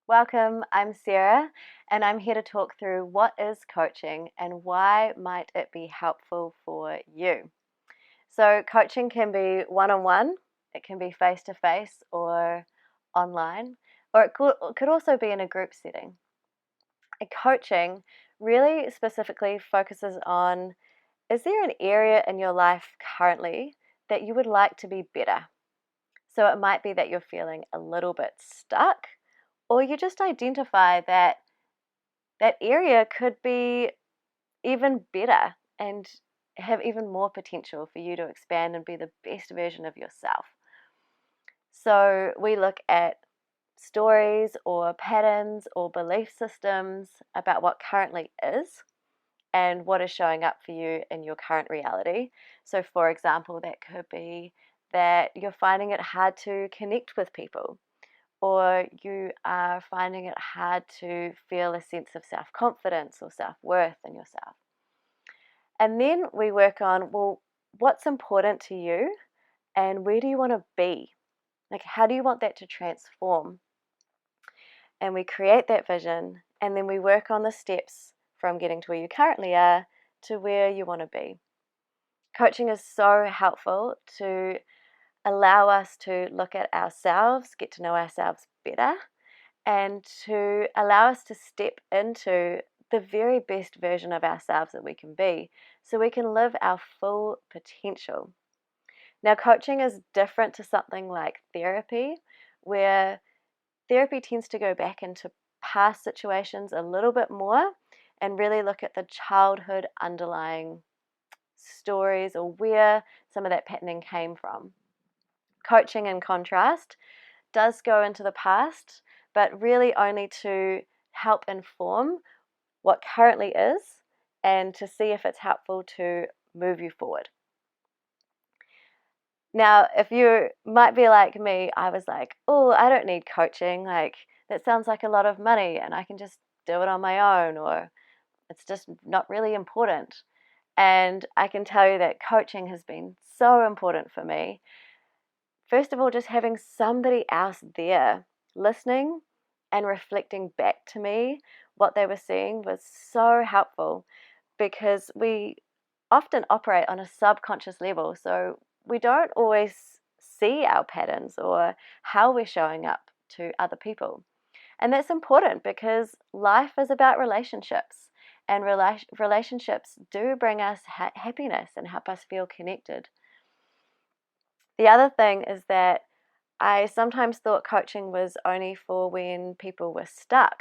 Welcome, I'm Sarah, and I'm here to talk through what is coaching and why might it be helpful for you. So, coaching can be one-on-one, it can be face-to-face or online, or it could also be in a group setting. And coaching really specifically focuses on, is there an area in your life currently that you would like to be better? So it might be that you're feeling a little bit stuck, or you just identify that that area could be even better and have even more potential for you to expand and be the best version of yourself. So we look at stories or patterns or belief systems about what currently is and what is showing up for you in your current reality. So, for example, that could be that you're finding it hard to connect with people, or you are finding it hard to feel a sense of self confidence or self worth in yourself. And then we work on, well, what's important to you and where do you want to be? Like, how do you want that to transform? And we create that vision, and then we work on the steps from getting to where you currently are to where you want to be. Coaching is so helpful to allow us to look at ourselves, get to know ourselves better, and to allow us to step into the very best version of ourselves that we can be so we can live our full potential. Now, coaching is different to something like therapy, where therapy tends to go back into past situations a little bit more and really look at the childhood underlying stories or where some of that patterning came from. Coaching, in contrast, does go into the past, but really only to help inform what currently is and to see if it's helpful to move you forward. Now, if you might be like me, I was like, oh, I don't need coaching. Like, that sounds like a lot of money and I can just do it on my own, or it's just not really important. And I can tell you that coaching has been so important for me. First of all, just having somebody else there listening and reflecting back to me what they were seeing was so helpful, because we often operate on a subconscious level. So we don't always see our patterns or how we're showing up to other people. And that's important because life is about relationships, and relationships do bring us happiness and help us feel connected. The other thing is that I sometimes thought coaching was only for when people were stuck,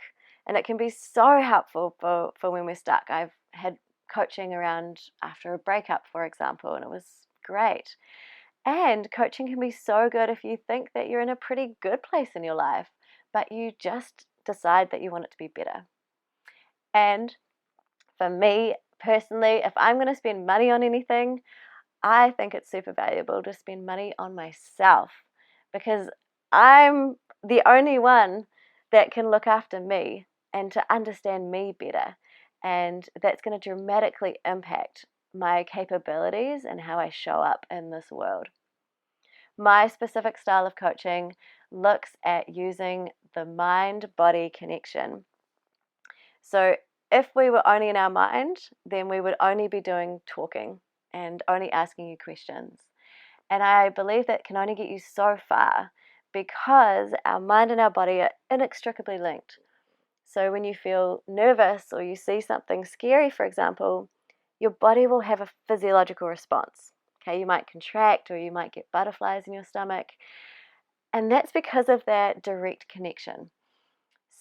and it can be so helpful for when we're stuck. I've had coaching around after a breakup, for example, and it was great. And coaching can be so good if you think that you're in a pretty good place in your life, but you just decide that you want it to be better. And for me personally, if I'm going to spend money on anything, I think it's super valuable to spend money on myself, because I'm the only one that can look after me and to understand me better. And that's going to dramatically impact my capabilities and how I show up in this world. My specific style of coaching looks at using the mind-body connection. So if we were only in our mind, then we would only be doing talking and only asking you questions. And I believe that can only get you so far, because our mind and our body are inextricably linked. So when you feel nervous or you see something scary, for example, your body will have a physiological response. Okay, you might contract or you might get butterflies in your stomach. And that's because of that direct connection.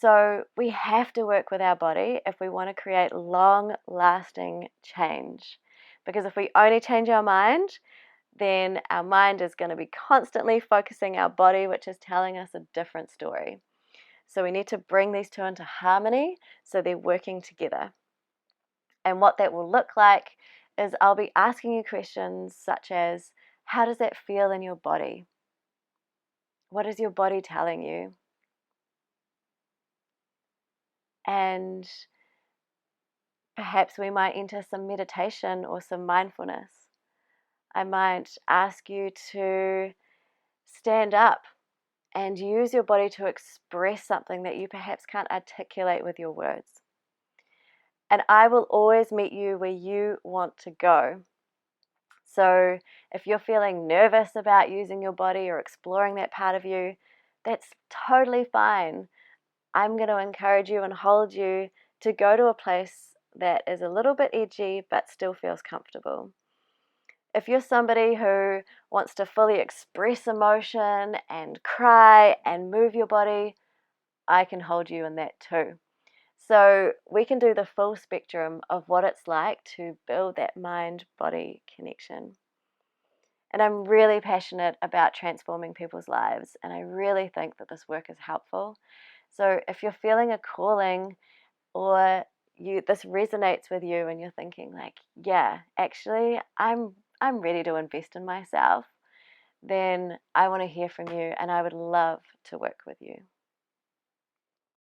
So we have to work with our body if we want to create long-lasting change. Because if we only change our mind, then our mind is going to be constantly focusing our body, which is telling us a different story. So we need to bring these two into harmony so they're working together. And what that will look like is I'll be asking you questions such as, how does that feel in your body? What is your body telling you? And perhaps we might enter some meditation or some mindfulness. I might ask you to stand up and use your body to express something that you perhaps can't articulate with your words. And I will always meet you where you want to go. So if you're feeling nervous about using your body or exploring that part of you, that's totally fine. I'm going to encourage you and hold you to go to a place that is a little bit edgy but still feels comfortable. If you're somebody who wants to fully express emotion and cry and move your body, I can hold you in that too. So we can do the full spectrum of what it's like to build that mind-body connection. And I'm really passionate about transforming people's lives, and I really think that this work is helpful. So if you're feeling a calling, or this resonates with you and you're thinking like, yeah, actually I'm ready to invest in myself, then I want to hear from you and I would love to work with you.